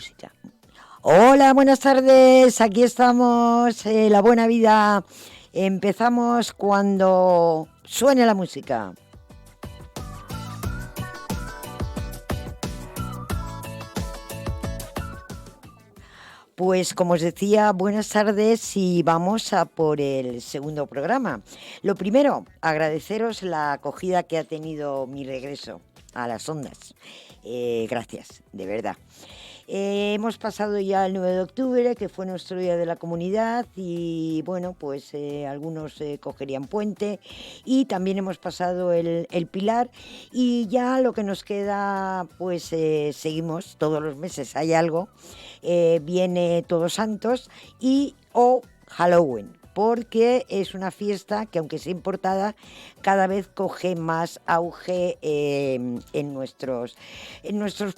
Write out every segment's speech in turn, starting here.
música. Hola, buenas tardes, aquí estamos, La Buena Vida. Empezamos cuando suene la música. Pues como os decía, buenas tardes y vamos a por el segundo programa. Lo primero, agradeceros la acogida que ha tenido mi regreso a las ondas. Gracias, de verdad. Hemos pasado ya el 9 de octubre, que fue nuestro Día de la Comunidad, y bueno, pues algunos cogerían puente, y también hemos pasado el Pilar, y ya lo que nos queda, pues seguimos, todos los meses hay algo, viene Todos Santos y o Halloween, porque es una fiesta que, aunque sea importada, cada vez coge más auge en nuestros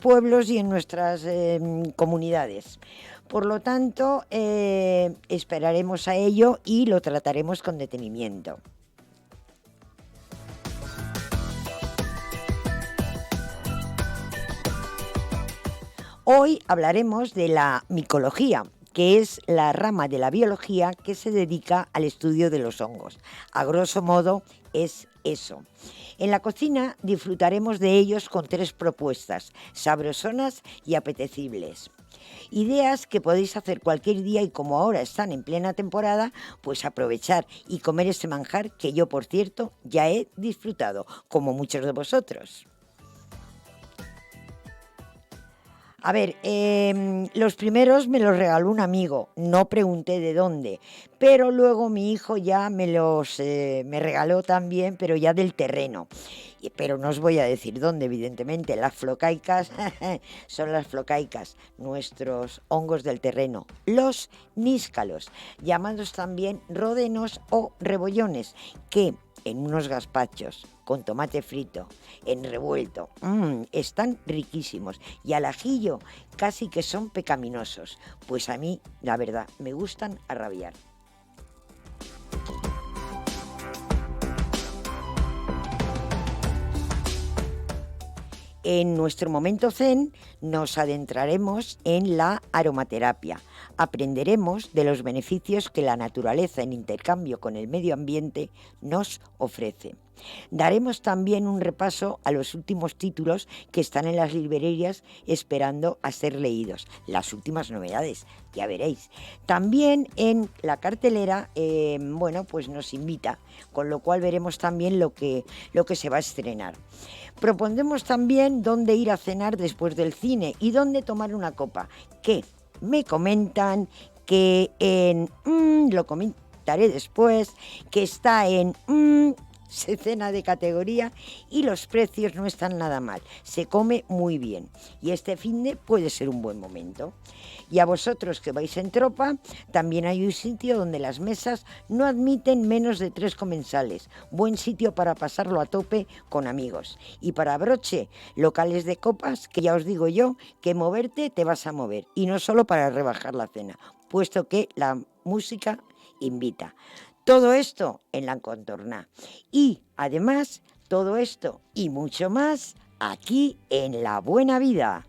pueblos y en nuestras comunidades. Por lo tanto, esperaremos a ello y lo trataremos con detenimiento. Hoy hablaremos de la micología, que es la rama de la biología que se dedica al estudio de los hongos. A grosso modo es eso. En la cocina disfrutaremos de ellos con 3 propuestas, sabrosonas y apetecibles. Ideas que podéis hacer cualquier día, y como ahora están en plena temporada, pues aprovechar y comer este manjar que yo, por cierto, ya he disfrutado, como muchos de vosotros. A ver, los primeros me los regaló un amigo, no pregunté de dónde, pero luego mi hijo ya me regaló también, pero ya del terreno. Pero no os voy a decir dónde, evidentemente. Las flocaicas son las flocaicas, nuestros hongos del terreno. Los níscalos, llamados también rodenos o rebollones, que en unos gazpachos con tomate frito, en revuelto, están riquísimos, y al ajillo casi que son pecaminosos. Pues a mí, la verdad, me gustan a rabiar. En nuestro momento zen nos adentraremos en la aromaterapia. Aprenderemos de los beneficios que la naturaleza, en intercambio con el medio ambiente, nos ofrece. Daremos también un repaso a los últimos títulos que están en las librerías esperando a ser leídos. Las últimas novedades, ya veréis. También en la cartelera, pues nos invita, con lo cual veremos también lo que se va a estrenar. Propondremos también dónde ir a cenar después del cine y dónde tomar una copa, que me comentan que lo comentaré después, que está en se cena de categoría y los precios no están nada mal, se come muy bien y este finde puede ser un buen momento. Y a vosotros que vais en tropa, también hay un sitio donde las mesas no admiten menos de 3 comensales, buen sitio para pasarlo a tope con amigos. Y para broche, locales de copas, que ya os digo yo que moverte te vas a mover, y no solo para rebajar la cena, puesto que la música invita. Todo esto en la Contorná. Y además, todo esto y mucho más aquí en La Buena Vida.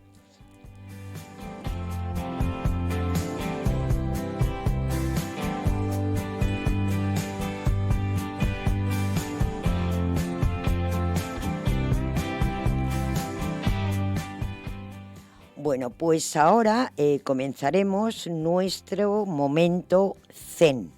Bueno, pues ahora comenzaremos nuestro momento zen.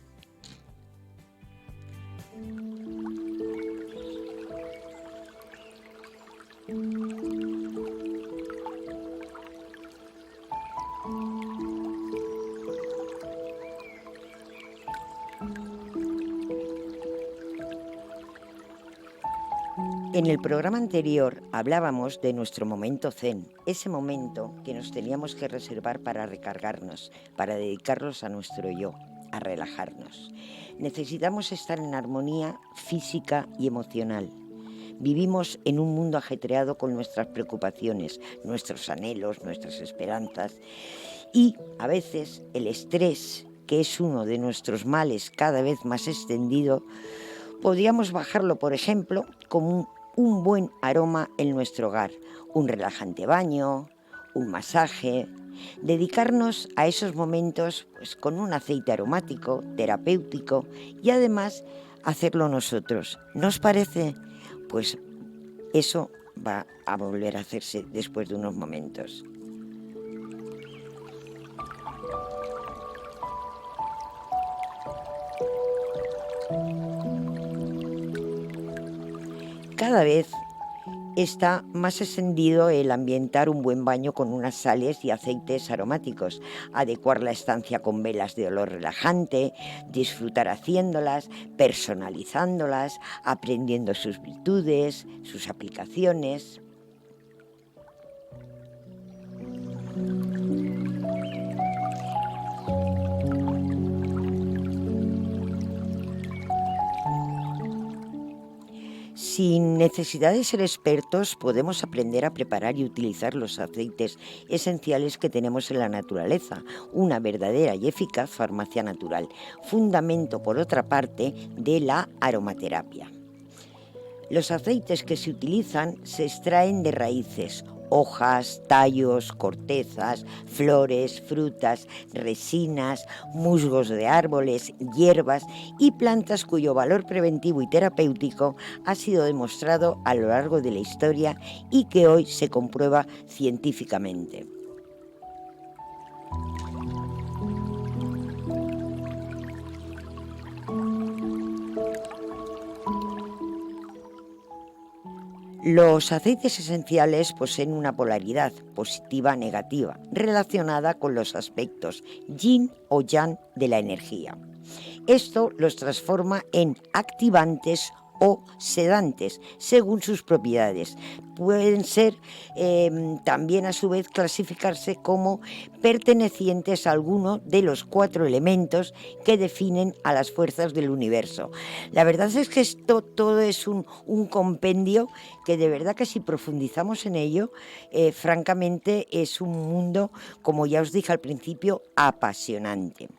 En el programa anterior hablábamos de nuestro momento zen, ese momento que nos teníamos que reservar para recargarnos, para dedicarnos a nuestro yo, a relajarnos. Necesitamos estar en armonía física y emocional. Vivimos en un mundo ajetreado con nuestras preocupaciones, nuestros anhelos, nuestras esperanzas, y a veces el estrés, que es uno de nuestros males cada vez más extendido, podríamos bajarlo, por ejemplo, con un buen aroma en nuestro hogar, un relajante baño, un masaje, Dedicarnos a esos momentos pues, con un aceite aromático, terapéutico y además hacerlo nosotros. ¿No os parece? Pues eso va a volver a hacerse después de unos momentos. Cada vez está más extendido el ambientar un buen baño con unas sales y aceites aromáticos, adecuar la estancia con velas de olor relajante, disfrutar haciéndolas, personalizándolas, aprendiendo sus virtudes, sus aplicaciones. Sin necesidad de ser expertos, podemos aprender a preparar y utilizar los aceites esenciales que tenemos en la naturaleza, una verdadera y eficaz farmacia natural, fundamento, por otra parte, de la aromaterapia. Los aceites que se utilizan se extraen de raíces, hojas, tallos, cortezas, flores, frutas, resinas, musgos de árboles, hierbas y plantas cuyo valor preventivo y terapéutico ha sido demostrado a lo largo de la historia y que hoy se comprueba científicamente. Los aceites esenciales poseen una polaridad positiva-negativa relacionada con los aspectos yin o yang de la energía. Esto los transforma en activantes o sedantes según sus propiedades. Pueden ser también a su vez clasificarse como pertenecientes a alguno de los 4 elementos que definen a las fuerzas del universo. La verdad es que esto todo es un compendio que de verdad que si profundizamos en ello, francamente es un mundo, como ya os dije al principio, apasionante.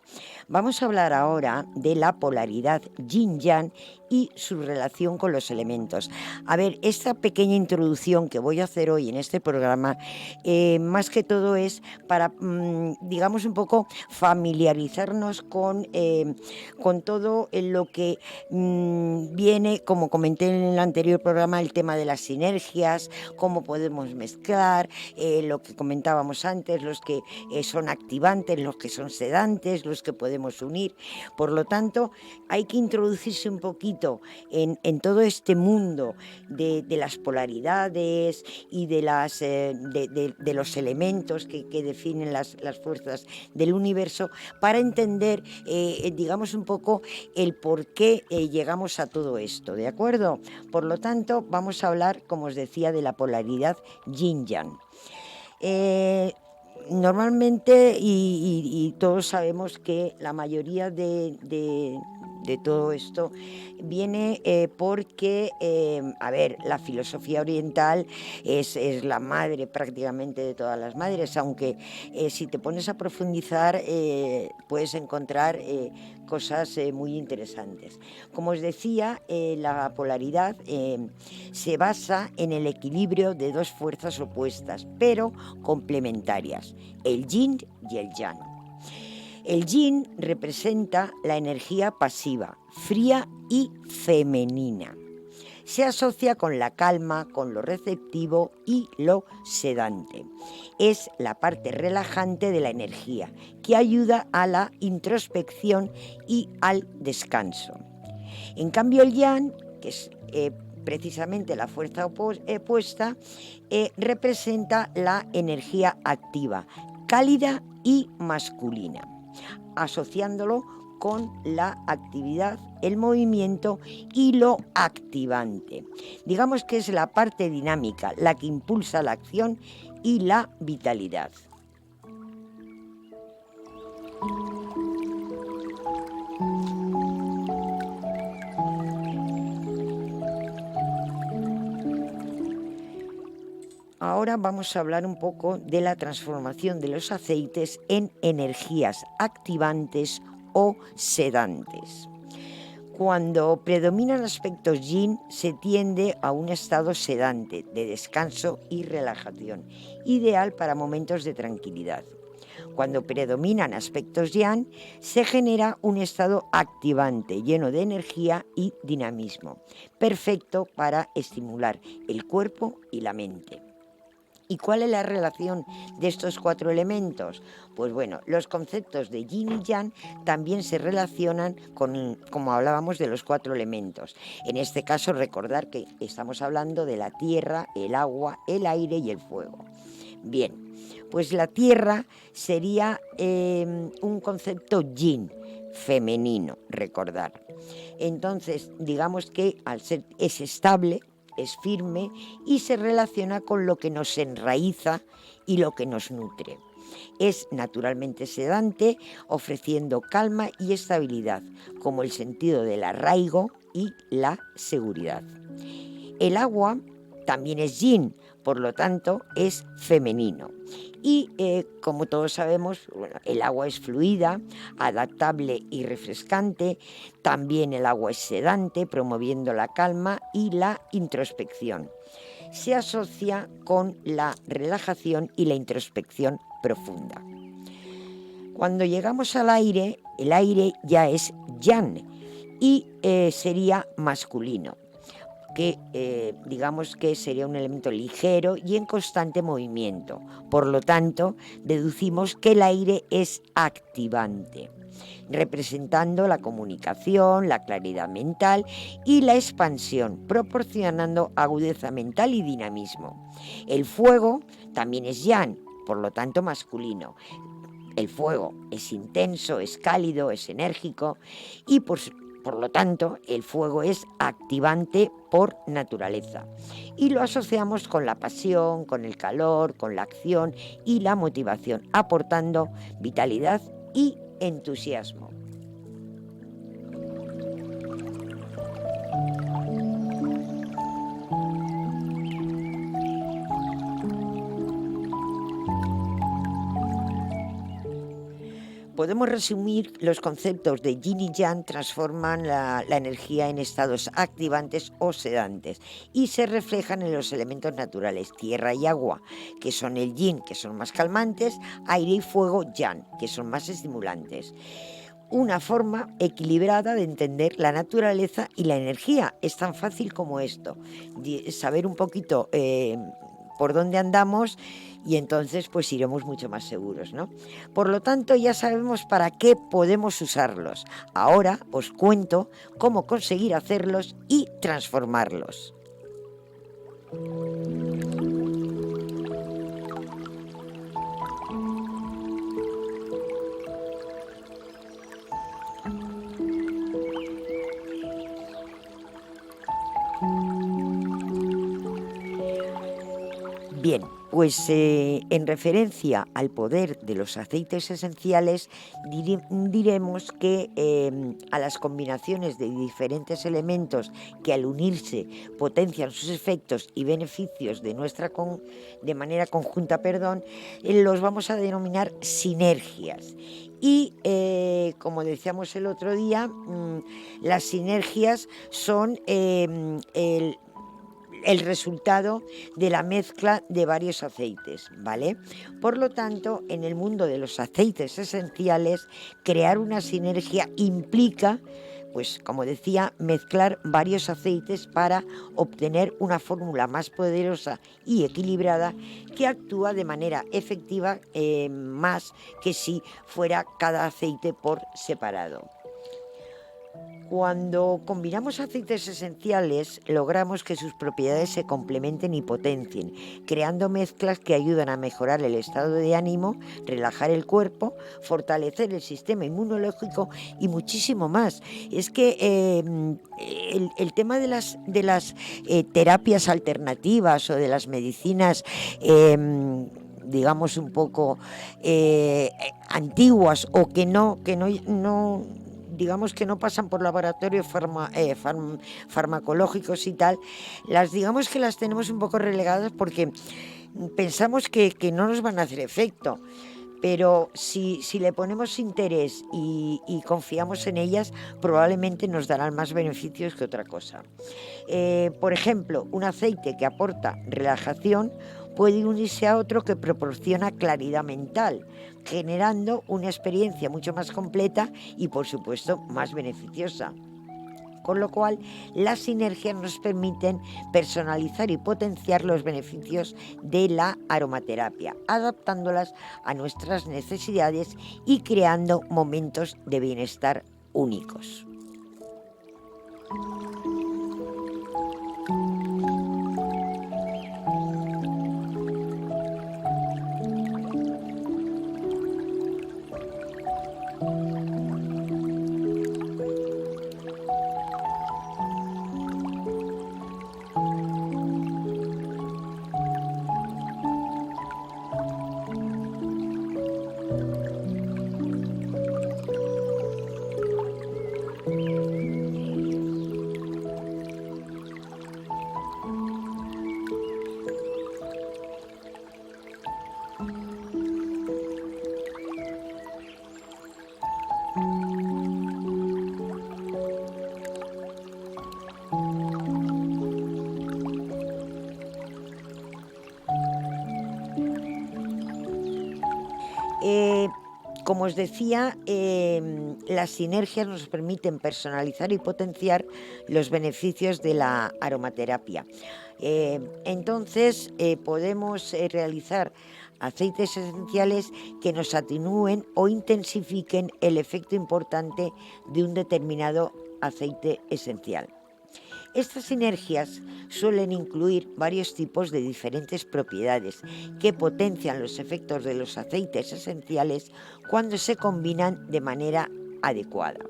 Vamos a hablar ahora de la polaridad yin-yang y su relación con los elementos. A ver, esta pequeña introducción que voy a hacer hoy en este programa, más que todo es para, digamos, un poco familiarizarnos con todo lo que viene, como comenté en el anterior programa, el tema de las sinergias, cómo podemos mezclar, lo que comentábamos antes, los que son activantes, los que son sedantes, los que podemos unir. Por lo tanto, hay que introducirse un poquito en todo este mundo de las polaridades y de los elementos que definen las fuerzas del universo para entender, digamos, un poco el por qué llegamos a todo esto, ¿de acuerdo? Por lo tanto, vamos a hablar, como os decía, de la polaridad yin-yang. Normalmente, y todos sabemos que la mayoría de todo esto viene porque, a ver, la filosofía oriental es la madre prácticamente de todas las madres, aunque si te pones a profundizar puedes encontrar cosas muy interesantes. Como os decía, la polaridad se basa en el equilibrio de dos fuerzas opuestas, pero complementarias, el yin y el yang. El yin representa la energía pasiva, fría y femenina. Se asocia con la calma, con lo receptivo y lo sedante. Es la parte relajante de la energía, que ayuda a la introspección y al descanso. En cambio, el yang, que es precisamente la fuerza opuesta, representa la energía activa, cálida y masculina, asociándolo con la actividad, el movimiento y lo activante. Digamos que es la parte dinámica, la que impulsa la acción y la vitalidad. Ahora vamos a hablar un poco de la transformación de los aceites en energías activantes o sedantes. Cuando predominan aspectos yin, se tiende a un estado sedante, de descanso y relajación, ideal para momentos de tranquilidad. Cuando predominan aspectos yang, se genera un estado activante, lleno de energía y dinamismo, perfecto para estimular el cuerpo y la mente. ¿Y cuál es la relación de estos 4 elementos? Pues bueno, los conceptos de yin y yang también se relacionan con, como hablábamos, de los 4 elementos. En este caso, recordar que estamos hablando de la tierra, el agua, el aire y el fuego. Bien, pues la tierra sería un concepto yin, femenino, recordar. Entonces, digamos que al ser es estable, es firme y se relaciona con lo que nos enraiza y lo que nos nutre. Es naturalmente sedante, ofreciendo calma y estabilidad, como el sentido del arraigo y la seguridad. El agua también es yin, por lo tanto es femenino. Y como todos sabemos, bueno, el agua es fluida, adaptable y refrescante. También el agua es sedante, promoviendo la calma y la introspección. Se asocia con la relajación y la introspección profunda. Cuando llegamos al aire, el aire ya es yang y sería masculino, que digamos que sería un elemento ligero y en constante movimiento. Por lo tanto, deducimos que el aire es activante, representando la comunicación, la claridad mental y la expansión, proporcionando agudeza mental y dinamismo. El fuego también es yang, por lo tanto masculino. El fuego es intenso, es cálido, es enérgico y por lo tanto, el fuego es activante por naturaleza y lo asociamos con la pasión, con el calor, con la acción y la motivación, aportando vitalidad y entusiasmo. Podemos resumir los conceptos de yin y yang transforman la energía en estados activantes o sedantes y se reflejan en los elementos naturales, tierra y agua, que son el yin, que son más calmantes, aire y fuego, yang, que son más estimulantes. Una forma equilibrada de entender la naturaleza y la energía. Es tan fácil como esto, saber un poquito por dónde andamos y entonces pues iremos mucho más seguros, ¿no? Por lo tanto, ya sabemos para qué podemos usarlos. Ahora os cuento cómo conseguir hacerlos y transformarlos. Bien, pues en referencia al poder de los aceites esenciales, diremos que a las combinaciones de diferentes elementos que al unirse potencian sus efectos y beneficios de manera conjunta, los vamos a denominar sinergias. Y como decíamos el otro día, las sinergias son el resultado de la mezcla de varios aceites, ¿vale? Por lo tanto, en el mundo de los aceites esenciales, crear una sinergia implica, pues como decía, mezclar varios aceites para obtener una fórmula más poderosa y equilibrada que actúa de manera efectiva más que si fuera cada aceite por separado. Cuando combinamos aceites esenciales, logramos que sus propiedades se complementen y potencien, creando mezclas que ayudan a mejorar el estado de ánimo, relajar el cuerpo, fortalecer el sistema inmunológico y muchísimo más. Es que el tema de las terapias alternativas o de las medicinas digamos un poco antiguas o que no digamos que no pasan por laboratorios farmacológicos y tal, digamos que las tenemos un poco relegadas porque pensamos que no nos van a hacer efecto. Pero si le ponemos interés y confiamos en ellas, probablemente nos darán más beneficios que otra cosa. Por ejemplo, un aceite que aporta relajación puede unirse a otro que proporciona claridad mental, generando una experiencia mucho más completa y, por supuesto, más beneficiosa. Con lo cual, las sinergias nos permiten personalizar y potenciar los beneficios de la aromaterapia, adaptándolas a nuestras necesidades y creando momentos de bienestar únicos. Eh, Como os decía, las sinergias nos permiten personalizar y potenciar los beneficios de la aromaterapia. Entonces, podemos realizar aceites esenciales que nos atenúen o intensifiquen el efecto importante de un determinado aceite esencial. Estas sinergias suelen incluir varios tipos de diferentes propiedades que potencian los efectos de los aceites esenciales cuando se combinan de manera adecuada.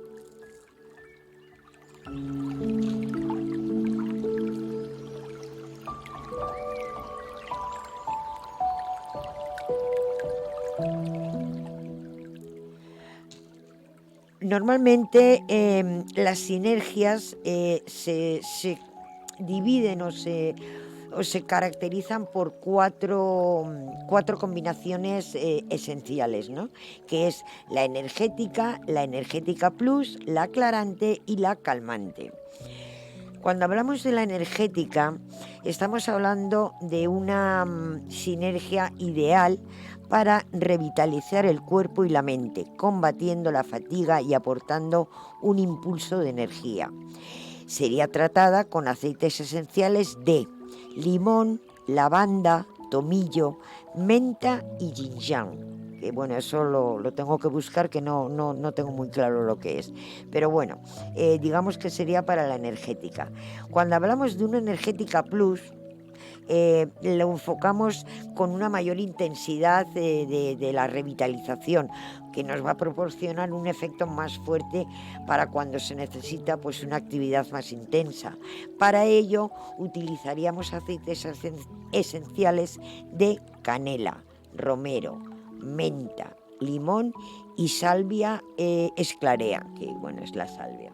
Normalmente las sinergias se dividen o se caracterizan por cuatro combinaciones esenciales, ¿no? Que es la energética plus, la aclarante y la calmante. Cuando hablamos de la energética, estamos hablando de una sinergia ideal para revitalizar el cuerpo y la mente, combatiendo la fatiga y aportando un impulso de energía. Sería tratada con aceites esenciales de limón, lavanda, tomillo, menta y ginseng. Que bueno, eso lo tengo que buscar, que no tengo muy claro lo que es. Pero bueno, digamos que sería para la energética. Cuando hablamos de una energética plus, lo enfocamos con una mayor intensidad de la revitalización, que nos va a proporcionar un efecto más fuerte para cuando se necesita pues una actividad más intensa. Para ello utilizaríamos aceites esenciales de canela, romero, menta, limón y salvia esclarea, que bueno, es la salvia.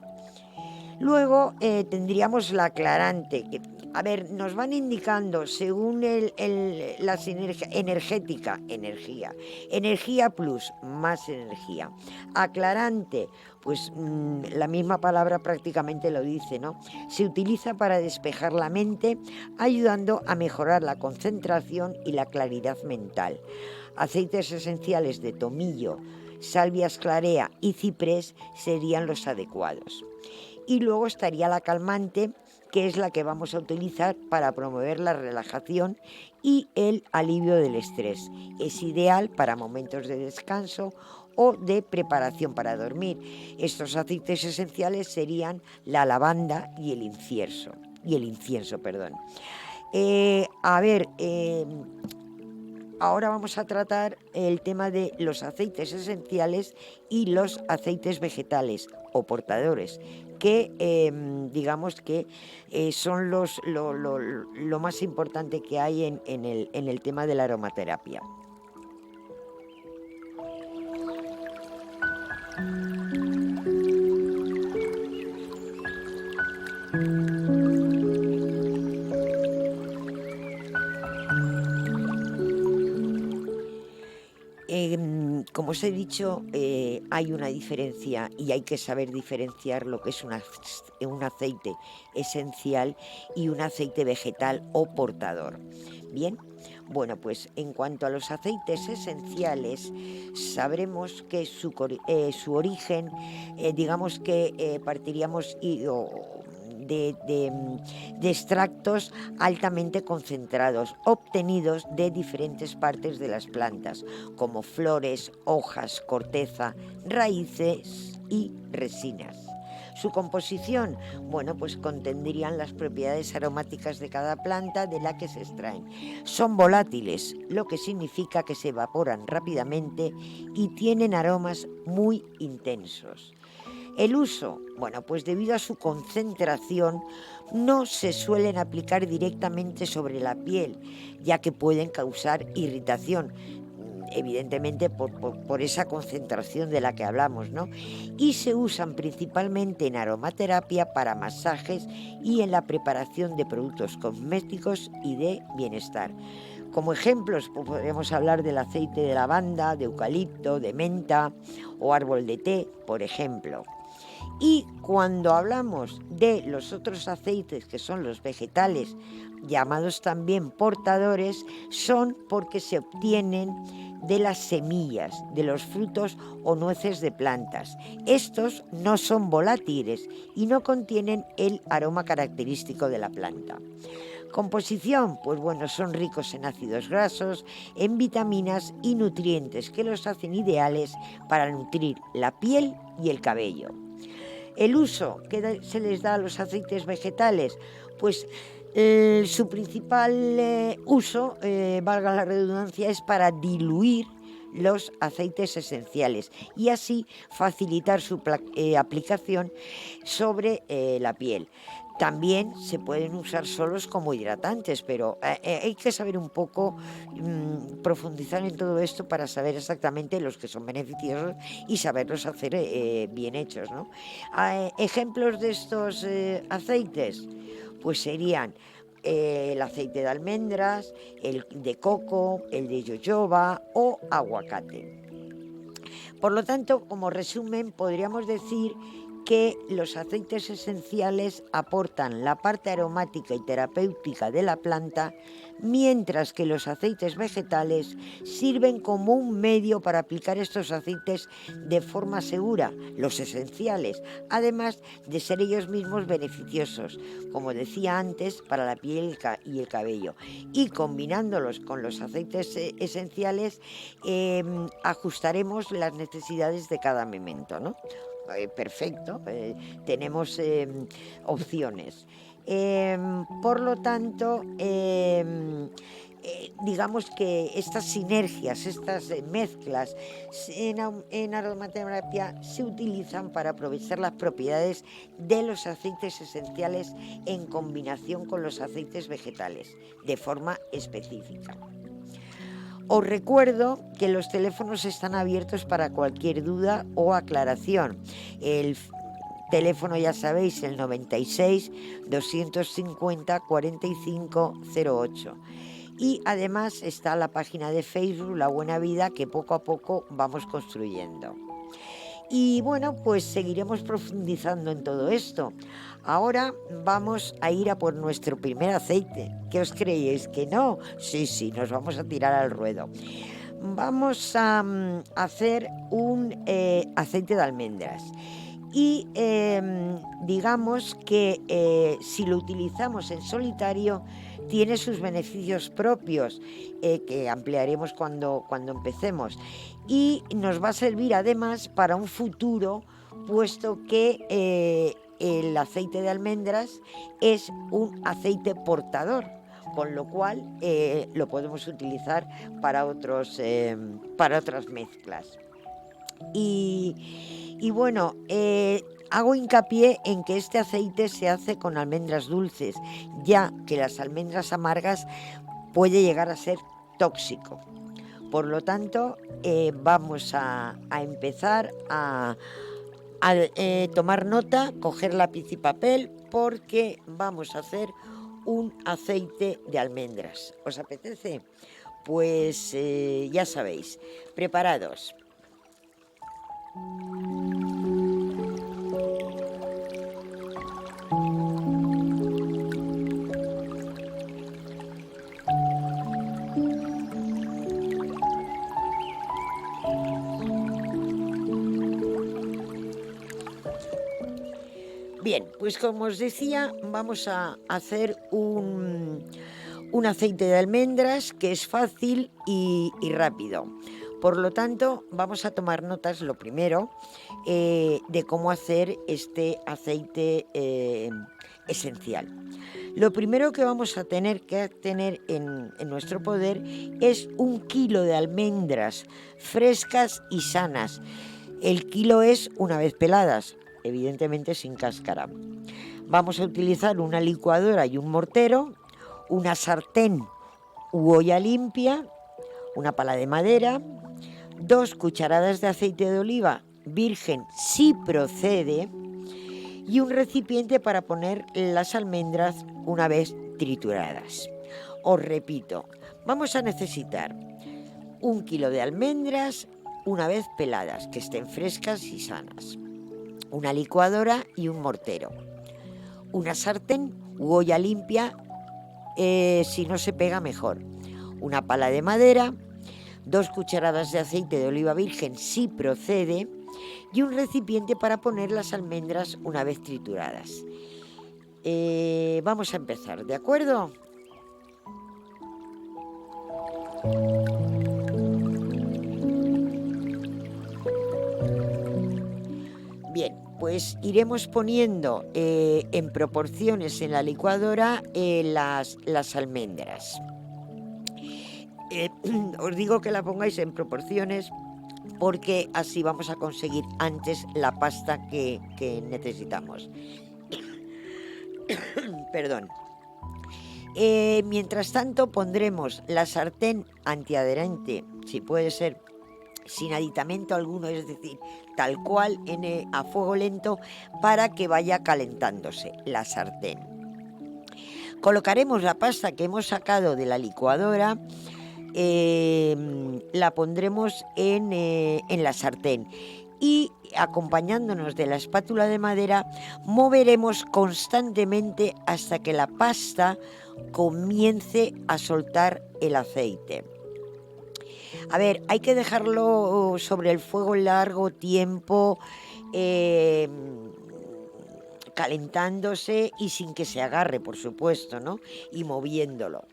Luego tendríamos la aclarante, que, a ver, nos van indicando según la sinergia energética, energía plus, más energía. Aclarante, pues la misma palabra prácticamente lo dice, ¿no? Se utiliza para despejar la mente, ayudando a mejorar la concentración y la claridad mental. Aceites esenciales de tomillo, salvia esclarea y ciprés serían los adecuados. Y luego estaría la calmante, que es la que vamos a utilizar para promover la relajación y el alivio del estrés. Es ideal para momentos de descanso o de preparación para dormir. Estos aceites esenciales serían la lavanda y el incienso. Perdón. A ver, ahora vamos a tratar el tema de los aceites esenciales y los aceites vegetales o portadores, que digamos que son lo más importante que hay en el tema de la aromaterapia. Como os he dicho, hay una diferencia y hay que saber diferenciar lo que es un aceite esencial y un aceite vegetal o portador. Bien, Bueno, pues en cuanto a los aceites esenciales, sabremos que su origen, digamos que partiríamos de extractos altamente concentrados, obtenidos de diferentes partes de las plantas, como flores, hojas, corteza, raíces y resinas. Su composición, bueno, pues contendrían las propiedades aromáticas de cada planta de la que se extraen. Son volátiles, lo que significa que se evaporan rápidamente y tienen aromas muy intensos. El uso, bueno, pues debido a su concentración, no se suelen aplicar directamente sobre la piel, ya que pueden causar irritación, evidentemente por esa concentración de la que hablamos, ¿no? Y se usan principalmente en aromaterapia para masajes y en la preparación de productos cosméticos y de bienestar. Como ejemplos, pues podemos hablar del aceite de lavanda, de eucalipto, de menta o árbol de té, por ejemplo. Y cuando hablamos de los otros aceites, que son los vegetales, llamados también portadores, son porque se obtienen de las semillas, de los frutos o nueces de plantas. Estos no son volátiles y no contienen el aroma característico de la planta. Composición, pues bueno, son ricos en ácidos grasos, en vitaminas y nutrientes que los hacen ideales para nutrir la piel y el cabello. El uso que se les da a los aceites vegetales, pues su principal uso, valga la redundancia, es para diluir los aceites esenciales y así facilitar su aplicación sobre la piel. También se pueden usar solos como hidratantes, pero hay que saber un poco, profundizar en todo esto para saber exactamente los que son beneficiosos y saberlos hacer bien hechos, ¿no? Ejemplos de estos aceites, pues serían el aceite de almendras, el de coco, el de jojoba o aguacate. Por lo tanto, como resumen, podríamos decir que los aceites esenciales aportan la parte aromática y terapéutica de la planta, mientras que los aceites vegetales sirven como un medio para aplicar estos aceites de forma segura, los esenciales, además de ser ellos mismos beneficiosos, como decía antes, para la piel y el cabello. Y combinándolos con los aceites esenciales, ajustaremos las necesidades de cada momento, ¿no? Perfecto, tenemos opciones. Por lo tanto, digamos que estas sinergias, estas mezclas en aromaterapia se utilizan para aprovechar las propiedades de los aceites esenciales en combinación con los aceites vegetales, de forma específica. Os recuerdo que los teléfonos están abiertos para cualquier duda o aclaración. El teléfono, ya sabéis, el 96 250 45 08. Y además está la página de Facebook La Buena Vida, que poco a poco vamos construyendo. Y bueno, pues seguiremos profundizando en todo esto. Ahora vamos a ir a por nuestro primer aceite. ¿Qué os creéis? ¿Que no? Sí, nos vamos a tirar al ruedo. Vamos a hacer un aceite de almendras. Y digamos que si lo utilizamos en solitario tiene sus beneficios propios, que ampliaremos cuando empecemos, y nos va a servir además para un futuro, puesto que el aceite de almendras es un aceite portador, con lo cual lo podemos utilizar para otras mezclas. Y bueno, hago hincapié en que este aceite se hace con almendras dulces, ya que las almendras amargas puede llegar a ser tóxico. Por lo tanto, vamos a empezar a tomar nota, coger lápiz y papel, porque vamos a hacer un aceite de almendras. ¿Os apetece? Pues ya sabéis, preparados. Bien, pues como os decía, vamos a hacer un aceite de almendras que es fácil y rápido. Por lo tanto, vamos a tomar notas, lo primero, de cómo hacer este aceite esencial. Lo primero que vamos a tener que tener en nuestro poder es 1 kilo de almendras frescas y sanas. El kilo es una vez peladas, evidentemente sin cáscara. Vamos a utilizar una licuadora y un mortero, una sartén u olla limpia, una pala de madera, 2 cucharadas de aceite de oliva virgen si procede y un recipiente para poner las almendras una vez trituradas. Os repito, vamos a necesitar 1 kilo de almendras una vez peladas, que estén frescas y sanas, una licuadora y un mortero, una sartén u olla limpia, si no se pega mejor, una pala de madera, 2 cucharadas de aceite de oliva virgen si procede y un recipiente para poner las almendras una vez trituradas. Vamos a empezar, ¿de acuerdo? Bien, pues iremos poniendo en proporciones en la licuadora las almendras. Os digo que la pongáis en proporciones porque así vamos a conseguir antes la pasta que necesitamos. Perdón. Mientras tanto pondremos la sartén antiadherente, si puede ser sin aditamento alguno, es decir, tal cual a fuego lento para que vaya calentándose la sartén. Colocaremos la pasta que hemos sacado de la licuadora, la pondremos en la sartén y acompañándonos de la espátula de madera moveremos constantemente hasta que la pasta comience a soltar el aceite. A ver, hay que dejarlo sobre el fuego largo tiempo, calentándose y sin que se agarre, por supuesto, ¿no? Y moviéndolo.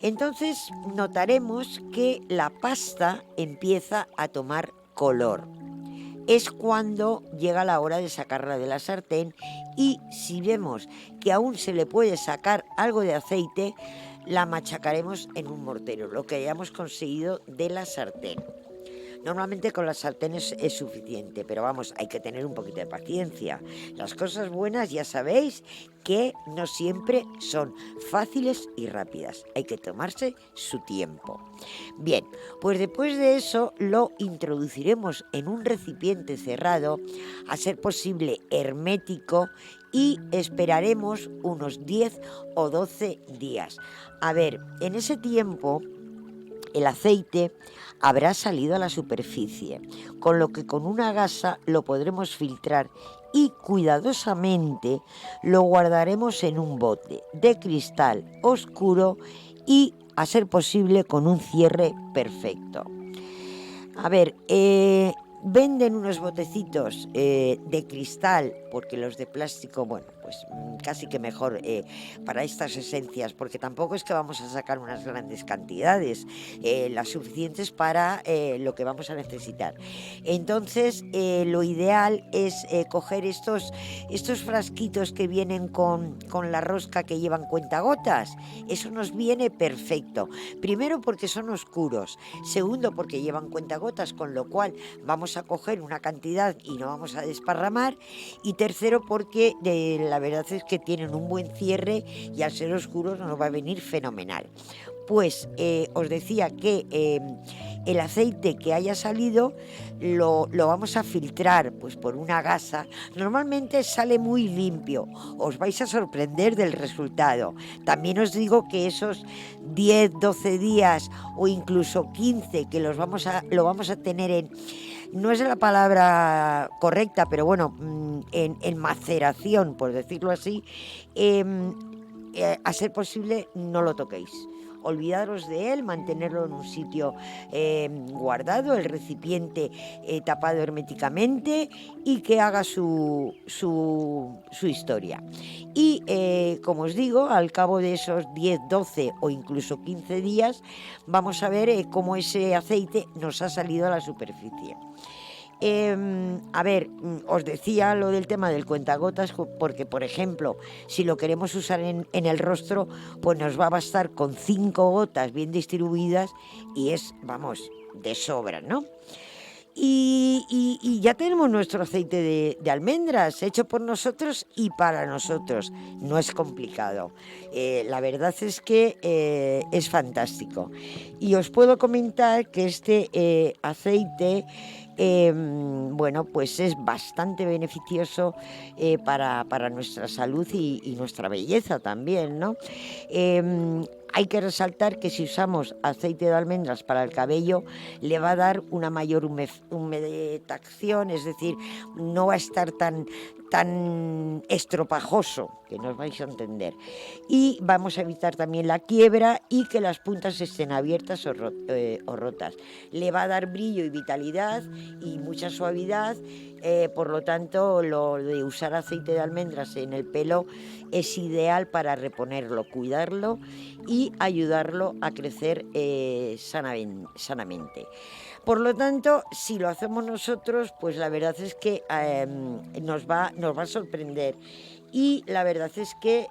Entonces notaremos que la pasta empieza a tomar color. Es cuando llega la hora de sacarla de la sartén y si vemos que aún se le puede sacar algo de aceite, la machacaremos en un mortero, lo que hayamos conseguido de la sartén. Normalmente con las sartenes es suficiente, pero vamos, hay que tener un poquito de paciencia. Las cosas buenas ya sabéis que no siempre son fáciles y rápidas. Hay que tomarse su tiempo. Bien, pues después de eso lo introduciremos en un recipiente cerrado, a ser posible hermético, y esperaremos unos 10 o 12 días. A ver, en ese tiempo el aceite habrá salido a la superficie, con lo que con una gasa lo podremos filtrar y cuidadosamente lo guardaremos en un bote de cristal oscuro y, a ser posible, con un cierre perfecto. A ver, venden unos botecitos de cristal, porque los de plástico, bueno, pues casi que mejor para estas esencias, porque tampoco es que vamos a sacar unas grandes cantidades, las suficientes para lo que vamos a necesitar. Entonces, lo ideal es coger estos frasquitos que vienen con la rosca que llevan cuentagotas. Eso nos viene perfecto. Primero porque son oscuros, segundo porque llevan cuentagotas, con lo cual vamos a coger una cantidad y no vamos a desparramar, y tercero porque la verdad es que tienen un buen cierre y al ser oscuros nos va a venir fenomenal. Pues os decía que el aceite que haya salido lo vamos a filtrar pues por una gasa. Normalmente sale muy limpio, os vais a sorprender del resultado. También os digo que esos 10, 12 días o incluso 15 que lo vamos a tener en, no es la palabra correcta, pero bueno, en maceración, por decirlo así, a ser posible no lo toquéis. olvidaros de él, mantenerlo en un sitio guardado, el recipiente tapado herméticamente y que haga su historia. Y como os digo, al cabo de esos 10, 12 o incluso 15 días, vamos a ver cómo ese aceite nos ha salido a la superficie. A ver, os decía lo del tema del cuentagotas, porque, por ejemplo, si lo queremos usar en el rostro, pues nos va a bastar con 5 gotas bien distribuidas y es, vamos, de sobra, ¿no? Y ya tenemos nuestro aceite de almendras hecho por nosotros y para nosotros. No es complicado. La verdad es que es fantástico. Y os puedo comentar que este aceite, bueno, pues es bastante beneficioso para nuestra salud y nuestra belleza también, ¿no? Hay que resaltar que si usamos aceite de almendras para el cabello, le va a dar una mayor humectación, es decir, no va a estar tan estropajoso, que nos vais a entender. Y vamos a evitar también la quiebra y que las puntas estén abiertas o rotas. Le va a dar brillo y vitalidad y mucha suavidad. Por lo tanto, lo de usar aceite de almendras en el pelo es ideal para reponerlo, cuidarlo y ayudarlo a crecer sanamente. Por lo tanto, si lo hacemos nosotros, pues la verdad es que nos va a sorprender. Y la verdad es que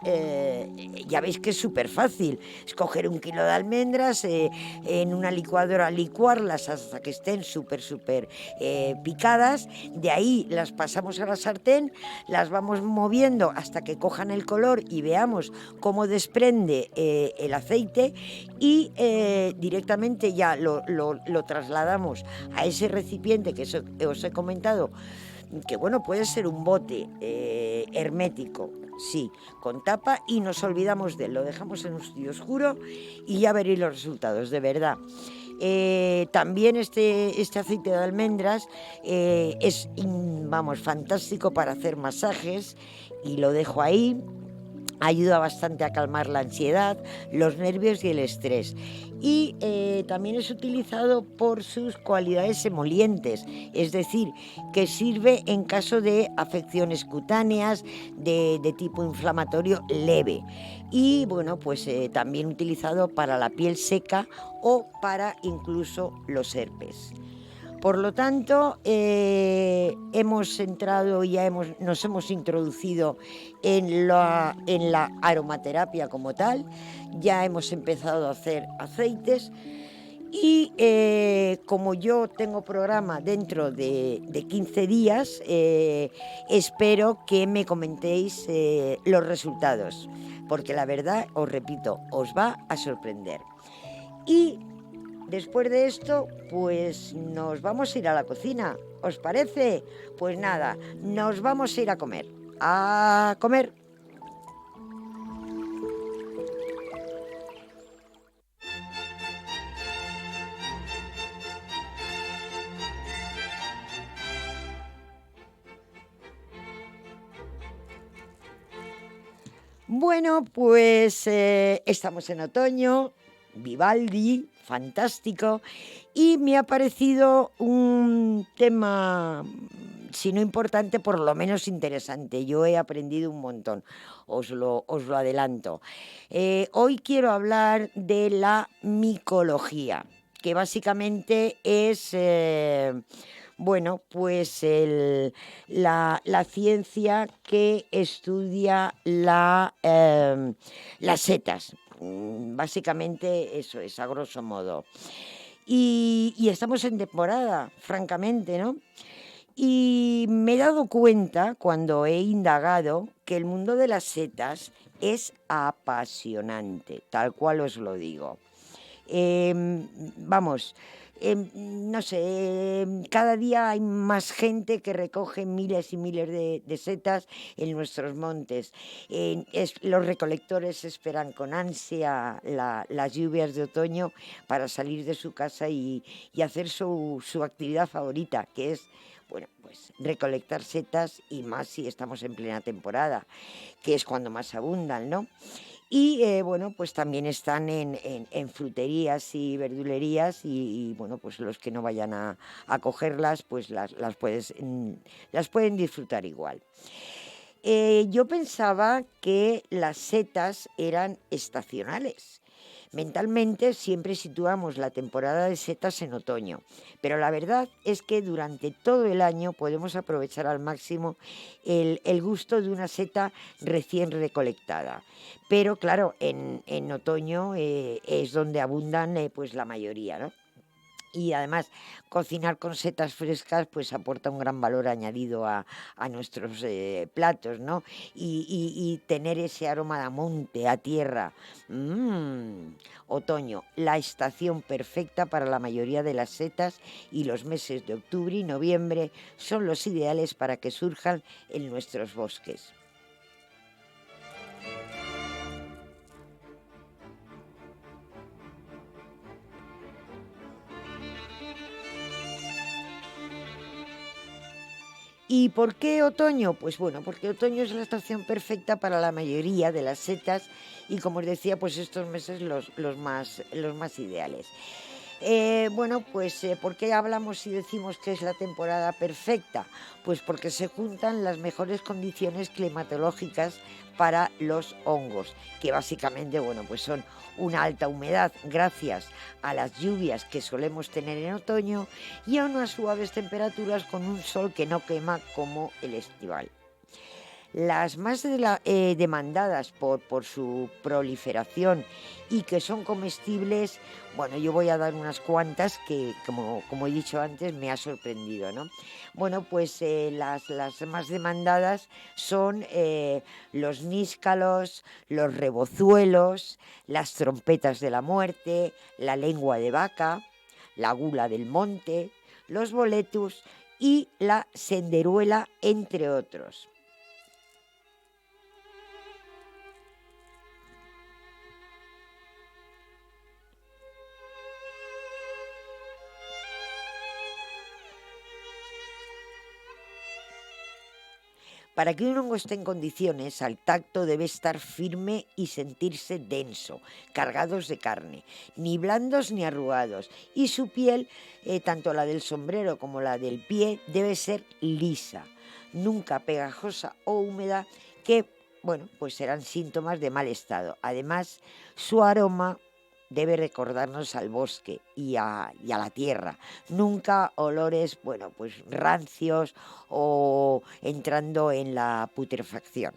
ya veis que es súper fácil. Es coger 1 kilo de almendras, en una licuadora licuarlas hasta que estén súper picadas. De ahí las pasamos a la sartén, las vamos moviendo hasta que cojan el color y veamos cómo desprende el aceite y directamente ya lo trasladamos a ese recipiente que os he comentado, que bueno, puede ser un bote hermético, sí, con tapa, y nos olvidamos de él, lo dejamos en un sitio oscuro y ya veréis los resultados, de verdad. También este aceite de almendras es, vamos, fantástico para hacer masajes y lo dejo ahí. Ayuda bastante a calmar la ansiedad, los nervios y el estrés. Y también es utilizado por sus cualidades emolientes, es decir, que sirve en caso de afecciones cutáneas de tipo inflamatorio leve. Y bueno, pues también utilizado para la piel seca o para incluso los herpes. Por lo tanto, hemos entrado, nos hemos introducido en la aromaterapia como tal, ya hemos empezado a hacer aceites y como yo tengo programa dentro de 15 días, espero que me comentéis los resultados, porque la verdad, os repito, os va a sorprender. Y después de esto, pues nos vamos a ir a la cocina. ¿Os parece? Pues nada, nos vamos a ir a comer. ¡A comer! Bueno, pues estamos en otoño, Vivaldi, fantástico, y me ha parecido un tema, si no importante, por lo menos interesante. Yo he aprendido un montón, os lo adelanto. Hoy quiero hablar de la micología, que básicamente es... bueno, pues la ciencia que estudia las setas. Básicamente eso es, a grosso modo. Y estamos en temporada, francamente, ¿no? Y me he dado cuenta, cuando he indagado, que el mundo de las setas es apasionante, tal cual os lo digo. Vamos, no sé, cada día hay más gente que recoge miles y miles de setas en nuestros montes. Los recolectores esperan con ansia las lluvias de otoño para salir de su casa y hacer su actividad favorita, que es bueno, pues recolectar setas y más si estamos en plena temporada, que es cuando más abundan, ¿no? Y bueno, pues también están en fruterías y verdulerías y, bueno, pues los que no vayan a cogerlas, pues las pueden disfrutar igual. Yo pensaba que las setas eran estacionales. Mentalmente siempre situamos la temporada de setas en otoño, pero la verdad es que durante todo el año podemos aprovechar al máximo el gusto de una seta recién recolectada. Pero claro, en otoño es donde abundan pues la mayoría, ¿no? Y además, cocinar con setas frescas pues aporta un gran valor añadido a nuestros platos, ¿no? Y tener ese aroma de monte, a tierra. Mm, Otoño, la estación perfecta para la mayoría de las setas y los meses de octubre y noviembre son los ideales para que surjan en nuestros bosques. ¿Y por qué otoño? Pues bueno, porque otoño es la estación perfecta para la mayoría de las setas y como os decía, pues estos meses los más ideales. Bueno, pues ¿por qué hablamos y decimos que es la temporada perfecta? Pues porque se juntan las mejores condiciones climatológicas para los hongos, que básicamente, bueno, pues son una alta humedad gracias a las lluvias que solemos tener en otoño y a unas suaves temperaturas con un sol que no quema como el estival. Las más demandadas por su proliferación y que son comestibles, bueno, yo voy a dar unas cuantas que, como he dicho antes, me ha sorprendido, ¿no? Bueno, pues las más demandadas son los níscalos, los rebozuelos, las trompetas de la muerte, la lengua de vaca, la gula del monte, los boletus y la senderuela, entre otros. Para que un hongo esté en condiciones, al tacto debe estar firme y sentirse denso, cargados de carne, ni blandos ni arrugados. Y su piel, tanto la del sombrero como la del pie, debe ser lisa, nunca pegajosa o húmeda, que, bueno, pues serán síntomas de mal estado. Además, su aroma debe recordarnos al bosque y a la tierra. Nunca olores, bueno, pues rancios o entrando en la putrefacción.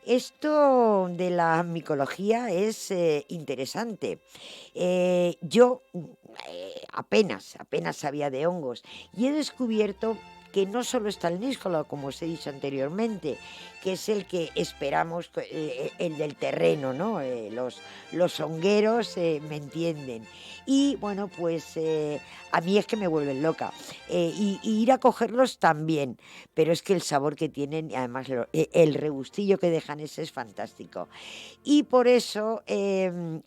Esto de la micología es interesante. Yo apenas sabía de hongos y he descubierto que no solo está el níscolo, como os he dicho anteriormente, que es el que esperamos, el del terreno, ¿no? Los hongueros me entienden. Y bueno, pues a mí es que me vuelven loca. Y ir a cogerlos también, pero es que el sabor que tienen y además el regustillo que dejan ese es fantástico. Y por eso,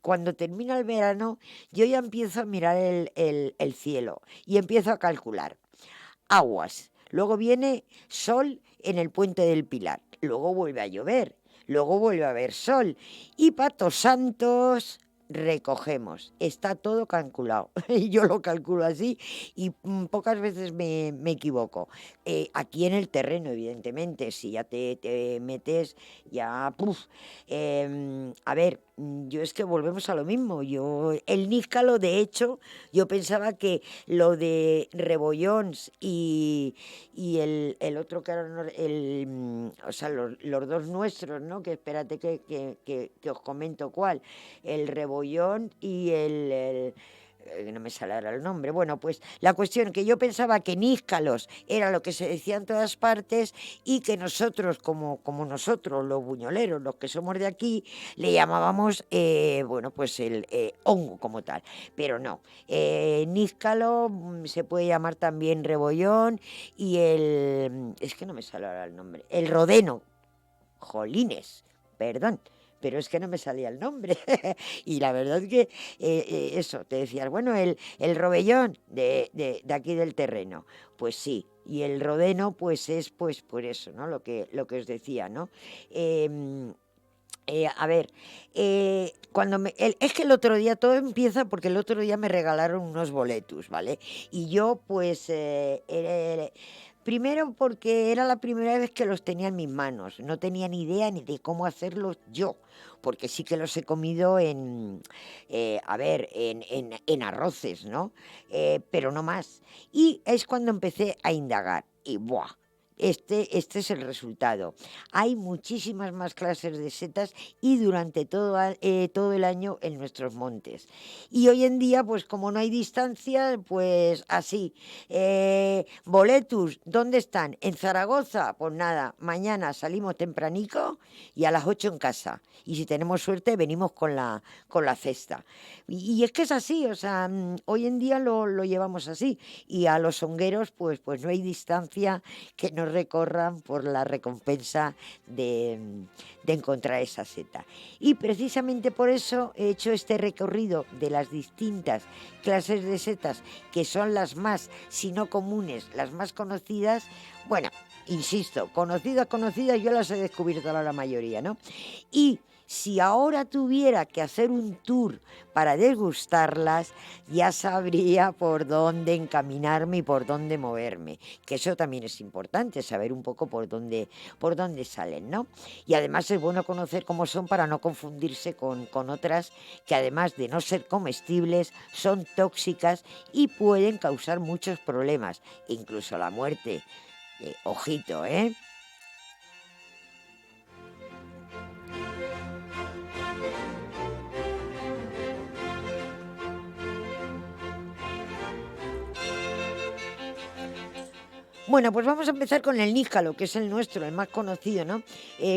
cuando termina el verano, yo ya empiezo a mirar el cielo y empiezo a calcular aguas. Luego viene sol en el puente del Pilar. Luego vuelve a llover. Luego vuelve a haber sol. Y patos santos recogemos. Está todo calculado. Y yo lo calculo así y pocas veces me equivoco. Aquí en el terreno, evidentemente, si ya te metes, ya... Puf. A ver, yo es que volvemos a lo mismo. El níscalo, de hecho, yo pensaba que lo de rebollons y el otro que ahora o sea, los dos nuestros, ¿no? Que espérate que os comento cuál. El rebollón y no me sale ahora el nombre. Bueno, pues la cuestión que yo pensaba que níscalos era lo que se decía en todas partes y que nosotros, como nosotros, los buñoleros, los que somos de aquí, le llamábamos, bueno, pues el hongo como tal. Pero no, níscalo se puede llamar también rebollón y es que no me sale ahora el nombre, el rodeno, jolines, perdón. pero es que no me salía el nombre. Y la verdad que eso, te decías, bueno, el robellón de aquí del terreno, pues sí. Y el rodeno, pues es pues por eso, ¿no? Lo que os decía, ¿no? Em, a ver, es que el otro día, todo empieza porque el otro día me regalaron unos boletus, ¿vale? Y yo, pues, primero porque era la primera vez que los tenía en mis manos, no tenía ni idea ni de cómo hacerlos yo, porque sí que los he comido a ver, en arroces, ¿no? Pero no más. Y es cuando empecé a indagar y ¡buah! Este es el resultado. Hay muchísimas más clases de setas y durante todo el año en nuestros montes. Y hoy en día, pues como no hay distancia, pues así. Boletus, ¿dónde están? ¿En Zaragoza? Pues nada, mañana salimos tempranico y a las 8 en casa. Y si tenemos suerte, venimos con la cesta. Y es que es así, o sea, hoy en día lo llevamos así. Y a los hongueros, pues no hay distancia que no recorran por la recompensa de encontrar esa seta. Y precisamente por eso he hecho este recorrido de las distintas clases de setas, que son las más, si no comunes, las más conocidas. Bueno, insisto, conocidas, yo las he descubierto la mayoría, ¿no? Y si ahora tuviera que hacer un tour para degustarlas, ya sabría por dónde encaminarme y por dónde moverme, que eso también es importante, saber un poco por dónde salen, ¿no? Y además es bueno conocer cómo son para no confundirse con otras que además de no ser comestibles, son tóxicas y pueden causar muchos problemas, incluso la muerte. Ojito, ¿eh? Bueno, pues vamos a empezar con el níscalo, que es el nuestro, el más conocido, ¿no?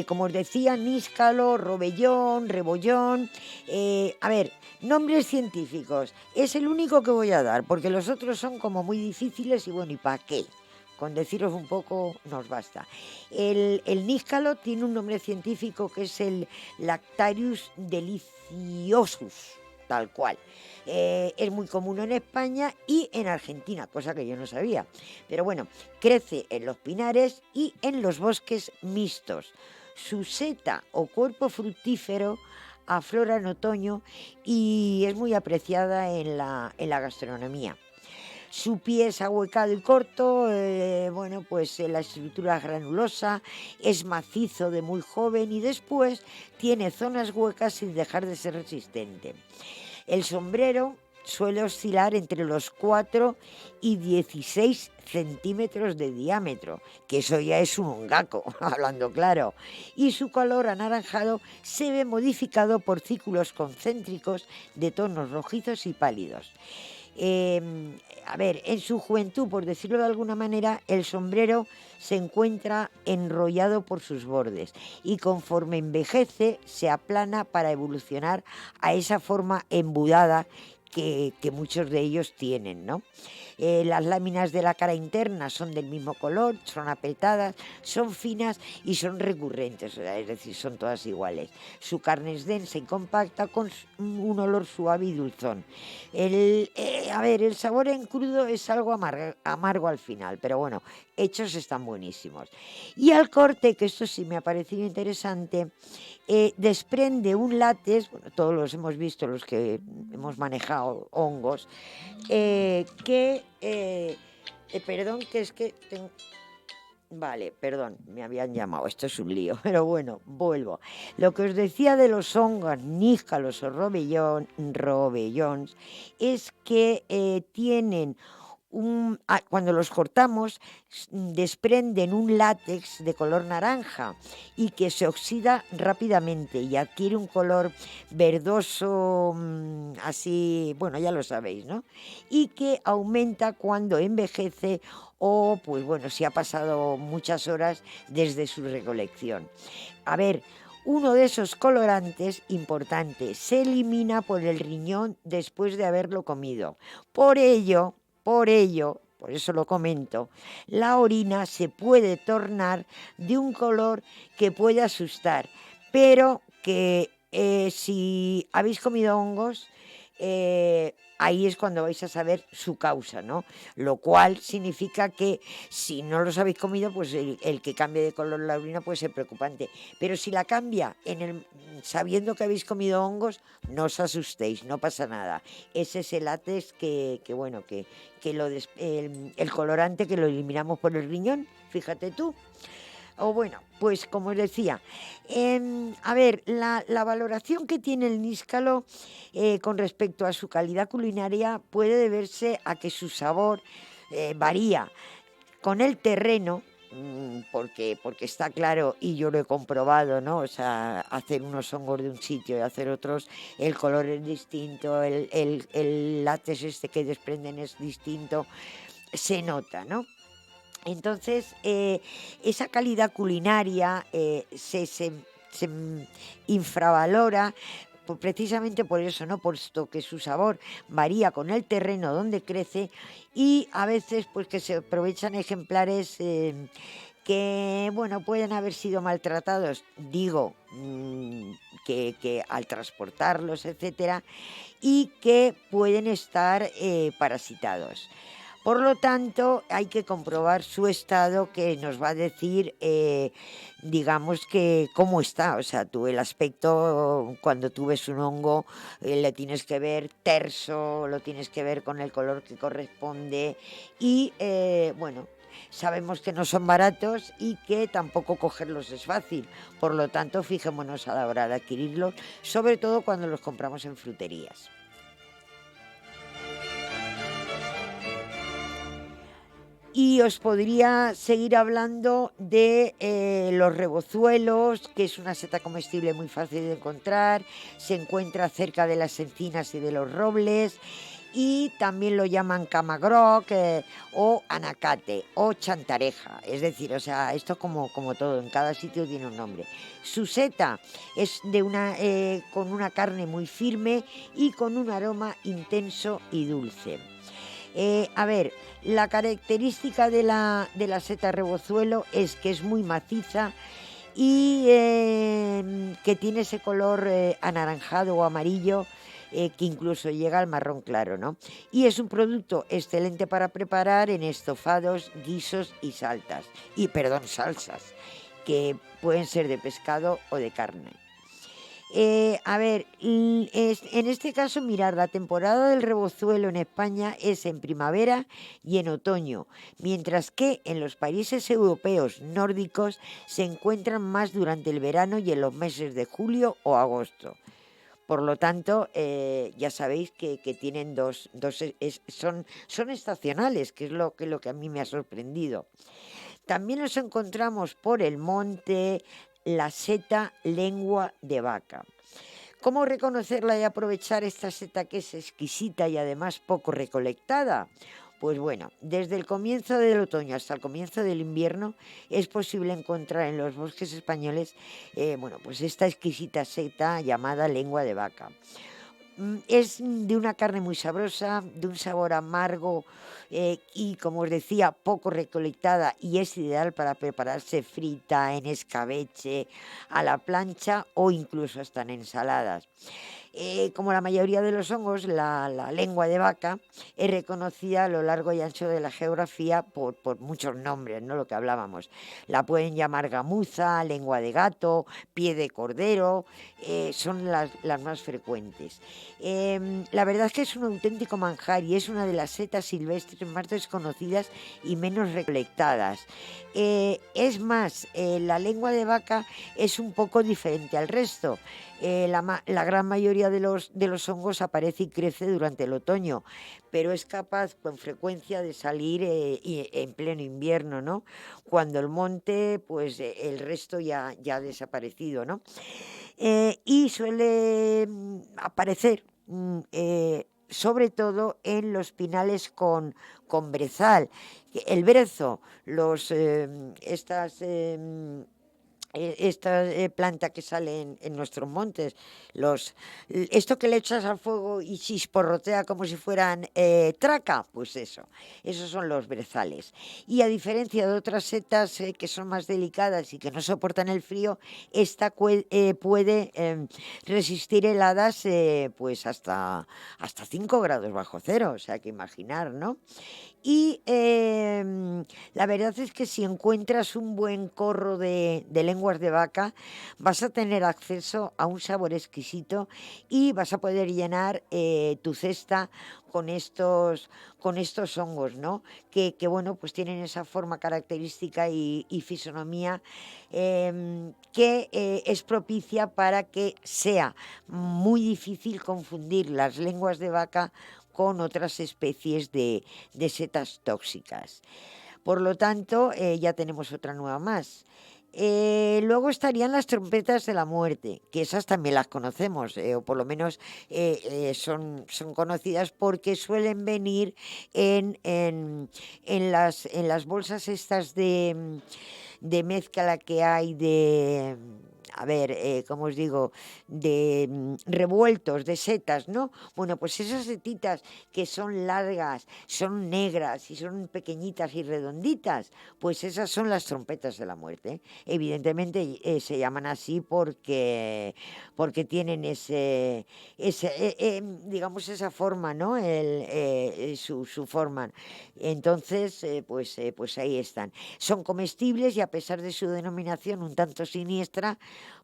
Como os decía, níscalo, robellón, rebollón. A ver, nombres científicos. Es el único que voy a dar, porque los otros son como muy difíciles y bueno, ¿y para qué? Con deciros un poco nos basta. El níscalo tiene un nombre científico que es el Lactarius deliciosus, tal cual. Es muy común en España y en Argentina, cosa que yo no sabía. Pero bueno, crece en los pinares y en los bosques mixtos. Su seta o cuerpo fructífero aflora en otoño y es muy apreciada en la gastronomía. Su pie es ahuecado y corto, bueno, pues la estructura es granulosa, es macizo de muy joven y después tiene zonas huecas sin dejar de ser resistente. El sombrero suele oscilar entre los 4 y 16 centímetros de diámetro, que eso ya es un hongaco, hablando claro, y su color anaranjado se ve modificado por círculos concéntricos de tonos rojizos y pálidos. A ver, en su juventud, por decirlo de alguna manera, el sombrero se encuentra enrollado por sus bordes y conforme envejece se aplana para evolucionar a esa forma embudada que muchos de ellos tienen, ¿no? Las láminas de la cara interna son del mismo color, son apretadas, son finas y son recurrentes, es decir, son todas iguales. Su carne es densa y compacta con un olor suave y dulzón. A ver, el sabor en crudo es algo amargo al final, pero bueno, hechos están buenísimos. Y al corte, que esto sí me ha parecido interesante, desprende un látex, bueno, todos los hemos visto, los que hemos manejado hongos, perdón, que es que Vale, perdón, me habían llamado, esto es un lío, pero bueno, vuelvo. Lo que os decía de los hongos, níscalos o robellons, es que tienen cuando los cortamos, desprenden un látex de color naranja y que se oxida rápidamente y adquiere un color verdoso, así, bueno, ya lo sabéis, ¿no? Y que aumenta cuando envejece o, pues bueno, si ha pasado muchas horas desde su recolección. A ver, uno de esos colorantes importantes se elimina por el riñón después de haberlo comido. Por eso lo comento, la orina se puede tornar de un color que puede asustar, pero que si habéis comido hongos, ahí es cuando vais a saber su causa, ¿no? Lo cual significa que si no los habéis comido, pues el que cambie de color la orina puede ser preocupante. Pero si la cambia sabiendo que habéis comido hongos, no os asustéis, no pasa nada. Ese es el látex que bueno, el colorante que lo eliminamos por el riñón, fíjate tú. O bueno, pues como os decía, a ver, la valoración que tiene el níscalo con respecto a su calidad culinaria puede deberse a que su sabor varía con el terreno, porque está claro, y yo lo he comprobado, ¿no? O sea, hacer unos hongos de un sitio y hacer otros, el color es distinto, el látex este que desprenden es distinto, se nota, ¿no? Entonces, esa calidad culinaria se infravalora precisamente por eso, ¿no? Puesto que su sabor varía con el terreno donde crece y a veces pues que se aprovechan ejemplares que, bueno, pueden haber sido maltratados, digo, que al transportarlos, etcétera, y que pueden estar parasitados. Por lo tanto, hay que comprobar su estado, que nos va a decir, digamos, que cómo está. O sea, tú el aspecto, cuando tú ves un hongo, le tienes que ver terso, lo tienes que ver con el color que corresponde y, bueno, sabemos que no son baratos y que tampoco cogerlos es fácil. Por lo tanto, fijémonos a la hora de adquirirlos, sobre todo cuando los compramos en fruterías. Y os podría seguir hablando de los rebozuelos, que es una seta comestible muy fácil de encontrar, se encuentra cerca de las encinas y de los robles, y también lo llaman camagroc o anacate o chantareja, es decir, o sea, esto como todo, en cada sitio tiene un nombre. Su seta es con una carne muy firme y con un aroma intenso y dulce. A ver, la característica de la seta rebozuelo es que es muy maciza y que tiene ese color anaranjado o amarillo que incluso llega al marrón claro, ¿no? Y es un producto excelente para preparar en estofados, guisos y salsas, que pueden ser de pescado o de carne. A ver, en este caso, mirar, la temporada del rebozuelo en España es en primavera y en otoño, mientras que en los países europeos nórdicos se encuentran más durante el verano y en los meses de julio o agosto. Por lo tanto, ya sabéis que tienen son estacionales, que es lo que a mí me ha sorprendido. También nos encontramos por el monte la seta lengua de vaca. ¿Cómo reconocerla y aprovechar esta seta que es exquisita y además poco recolectada? Pues bueno, desde el comienzo del otoño hasta el comienzo del invierno es posible encontrar en los bosques españoles, bueno, pues esta exquisita seta llamada lengua de vaca. Es de una carne muy sabrosa, de un sabor amargo y, como os decía, poco recolectada, y es ideal para prepararse frita, en escabeche, a la plancha o incluso hasta en ensaladas. Como la mayoría de los hongos, la lengua de vaca es reconocida a lo largo y ancho de la geografía por muchos nombres, ¿no? Lo que hablábamos. La pueden llamar gamuza, lengua de gato, pie de cordero, son las más frecuentes. La verdad es que es un auténtico manjar y es una de las setas silvestres más desconocidas y menos recolectadas. Es más, la lengua de vaca es un poco diferente al resto. La gran mayoría de los hongos aparece y crece durante el otoño, pero es capaz con frecuencia de salir en pleno invierno, ¿no? Cuando el monte, pues el resto ya ha desaparecido, ¿no? Y suele aparecer sobre todo en los pinales con brezal. El brezo, estas esta planta que sale en nuestros montes, esto que le echas al fuego y chisporrotea como si fueran traca, pues eso, esos son los brezales. Y a diferencia de otras setas que son más delicadas y que no soportan el frío, esta puede resistir heladas pues hasta 5 grados bajo cero, o sea que imaginar, ¿no? Y la verdad es que si encuentras un buen corro de lenguas de vaca, vas a tener acceso a un sabor exquisito y vas a poder llenar tu cesta con estos hongos, ¿no? Bueno, pues tienen esa forma característica y fisonomía que es propicia para que sea muy difícil confundir las lenguas de vaca con otras especies de setas tóxicas. Por lo tanto, ya tenemos otra nueva más. Luego estarían las trompetas de la muerte, que esas también las conocemos, o por lo menos son conocidas porque suelen venir en las bolsas estas de mezcla que hay a ver, ¿cómo os digo? De revueltos, de setas, ¿no? Bueno, pues esas setitas que son largas, son negras y son pequeñitas y redonditas, pues esas son las trompetas de la muerte. Evidentemente se llaman así porque tienen digamos, esa forma, ¿no? Su forma. Entonces, pues ahí están. Son comestibles y a pesar de su denominación un tanto siniestra,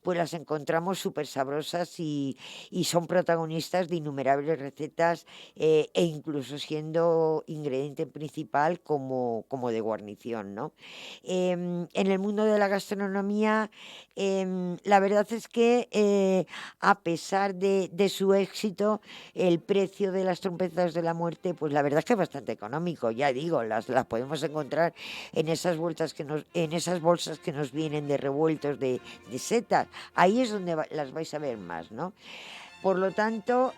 pues las encontramos súper sabrosas y son protagonistas de innumerables recetas e incluso siendo ingrediente principal como de guarnición, ¿no? En el mundo de la gastronomía, la verdad es que a pesar de su éxito, el precio de las trompetas de la muerte, pues la verdad es que es bastante económico, ya digo, las podemos encontrar en esas bolsas que nos vienen de revueltos de setas. Ahí es donde las vais a ver más, ¿no? Por lo tanto,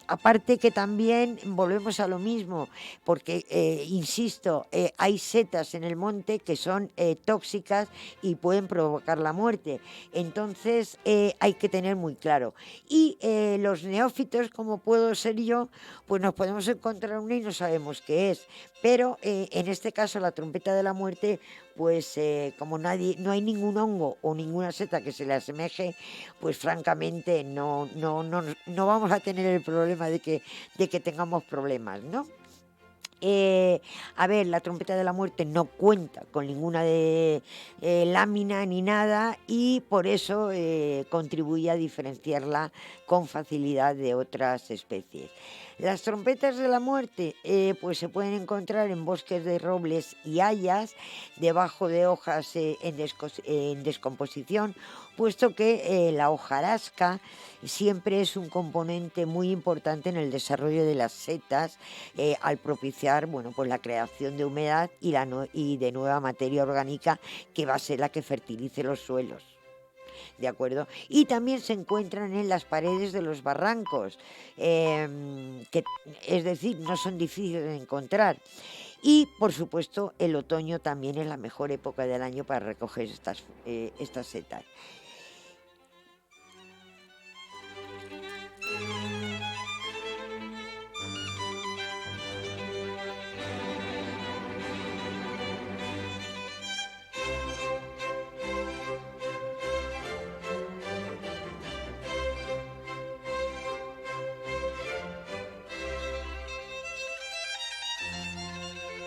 aparte que también volvemos a lo mismo, porque, insisto, hay setas en el monte que son tóxicas y pueden provocar la muerte. Entonces, hay que tener muy claro. Y los neófitos, como puedo ser yo, pues nos podemos encontrar una y no sabemos qué es. Pero en este caso, la trompeta de la muerte, pues como no hay ningún hongo o ninguna seta que se le asemeje, pues francamente no vamos a tener el problema de que tengamos problemas, ¿no? Eh, a ver, la trompeta de la muerte no cuenta con ninguna lámina ni nada y por eso contribuye a diferenciarla con facilidad de otras especies. Las trompetas de la muerte pues se pueden encontrar en bosques de robles y hayas, debajo de hojas en descomposición, puesto que la hojarasca siempre es un componente muy importante en el desarrollo de las setas al propiciar, bueno, pues la creación de humedad y de nueva materia orgánica que va a ser la que fertilice los suelos. ¿De acuerdo? Y también se encuentran en las paredes de los barrancos, es decir, no son difíciles de encontrar. Y, por supuesto, el otoño también es la mejor época del año para recoger estas setas.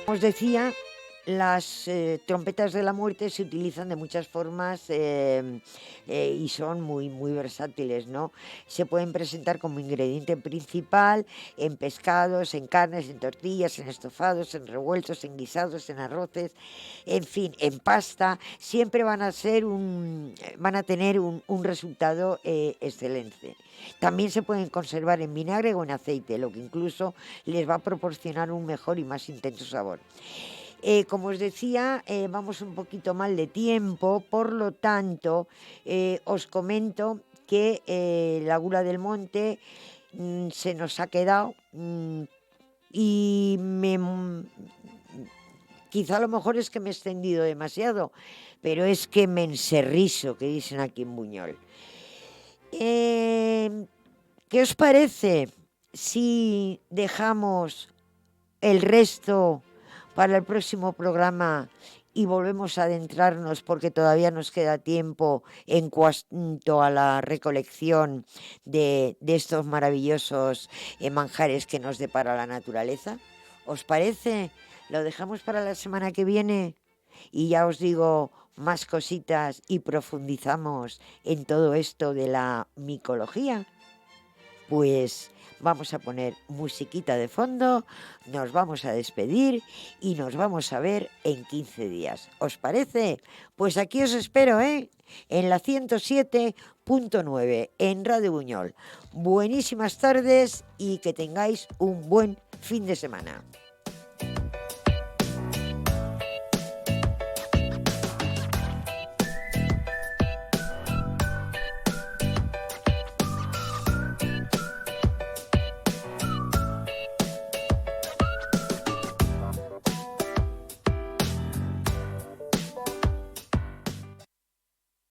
Como os decía, las trompetas de la muerte se utilizan de muchas formas y son muy versátiles, ¿no? Se pueden presentar como ingrediente principal en pescados, en carnes, en tortillas, en estofados, en revueltos, en guisados, en arroces, en fin, en pasta. Siempre van a tener un resultado excelente. También se pueden conservar en vinagre o en aceite, lo que incluso les va a proporcionar un mejor y más intenso sabor. Como os decía, vamos un poquito mal de tiempo, por lo tanto, os comento que la gula del monte se nos ha quedado y Quizá a lo mejor es que me he extendido demasiado, pero es que me enserrizo, que dicen aquí en Buñol. Em, ¿Qué os parece si dejamos el resto para el próximo programa y volvemos a adentrarnos porque todavía nos queda tiempo en cuanto a la recolección de estos maravillosos manjares que nos depara la naturaleza? ¿Os parece? ¿Lo dejamos para la semana que viene? Y ya os digo más cositas y profundizamos en todo esto de la micología. Pues vamos a poner musiquita de fondo, nos vamos a despedir y nos vamos a ver en 15 días. ¿Os parece? Pues aquí os espero, ¿eh? En la 107.9 en Radio Buñol. Buenísimas tardes y que tengáis un buen fin de semana.